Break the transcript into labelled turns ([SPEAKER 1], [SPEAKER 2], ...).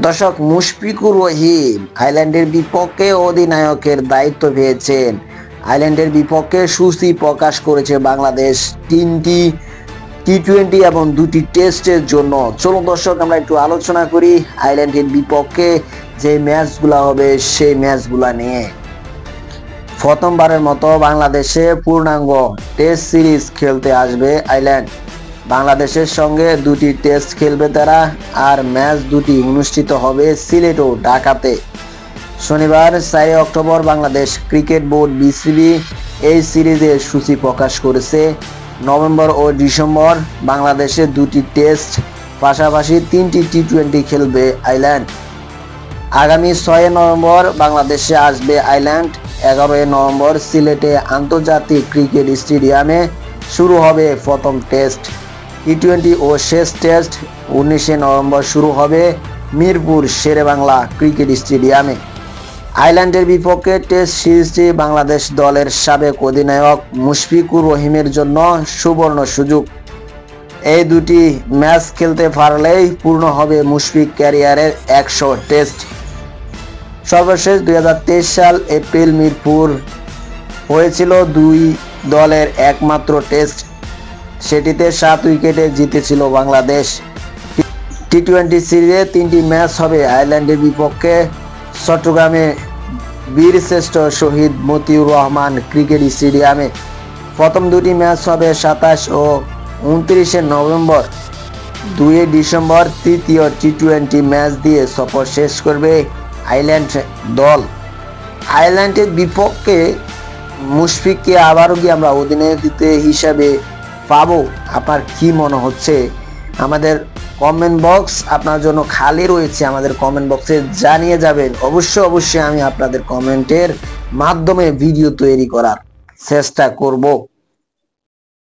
[SPEAKER 1] দর্শক, মুশফিকুর রহিম আয়ারল্যান্ডের বিপক্ষে অধিনায়কের দায়িত্ব পেয়েছেন। আয়ারল্যান্ডের বিপক্ষে সুস্থি প্রকাশ করেছে বাংলাদেশ 3টি টি-20 এবং 2টি টেস্টের জন্য। চলুন দর্শক, আমরা একটু আলোচনা করি আয়ারল্যান্ডের বিপক্ষে যে ম্যাচগুলো হবে সেই ম্যাচগুলো নিয়ে। প্রথমবারের মতো বাংলাদেশে পূর্ণাঙ্গ টেস্ট সিরিজ খেলতে আসবে আয়ারল্যান্ড। বাংলাদেশের সঙ্গে 2টি টেস্ট খেলবে তারা, আর ম্যাচ 2টি অনুষ্ঠিত হবে সিলেট ও ঢাকাতে। শনিবার 4 October Bangladesh cricket board BCB এই সিরিজের সূচি প্রকাশ করেছে। নভেম্বর ও ডিসেম্বর বাংলাদেশে 2টি টেস্ট পাশাপাশি 3টি টি-20 খেলবে আয়ারল্যান্ড। আগামী 6 নভেম্বর বাংলাদেশে আসবে আয়ারল্যান্ড। 11 নভেম্বর সিলেটে আন্তর্জাতিক ক্রিকেট স্টেডিয়ামে শুরু হবে প্রথম টেস্ট। টি-20 ও শেষ টেস্ট 19 নভেম্বর শুরু হবে মিরপুর শেরেবাংলা ক্রিকেট স্টেডিয়ামে। আয়ারল্যান্ডের বিপক্ষে টেস্ট সিরিজটি বাংলাদেশ দলের সাবেক অধিনায়ক মুশফিকুর রহিমের জন্য সুবর্ণ সুযোগ। এই 2টি ম্যাচ খেলতে পারলেই পূর্ণ হবে মুশফিক ক্যারিয়ারের 100 টেস্ট। সর্বশেষ 2023 সাল এপ্রিল মিরপুর হয়েছিল 2 দলের একমাত্র টেস্ট। সেটিতে 7 উইকেটে জিতেছিল বাংলাদেশ। টি-20 সিরিজে 3টি ম্যাচ হবে আয়ারল্যান্ডের বিপক্ষে চট্টগ্রামে বীরশ্রেষ্ঠ শহীদ মতিউর রহমান ক্রিকেট স্টেডিয়ামে। প্রথম 2টি ম্যাচ হবে 27 ও 29 নভেম্বর। 2 ডিসেম্বর তৃতীয় টি-20 ম্যাচ দিয়ে সফর শেষ করবে আয়ারল্যান্ড দল। আয়ারল্যান্ডের বিপক্ষে মুশফিককে আবারও কি আমরা অধিনায়ক হিসাবে পাবো? আপনার কি মনে হচ্ছে? আমাদের কমেন্ট বক্স আপনার জন্য খালি রয়েছে, আমাদের কমেন্ট বক্সে জানিয়ে যাবেন। অবশ্যই আমি আপনাদের কমেন্টের মাধ্যমে ভিডিও তৈরি করার চেষ্টা করব।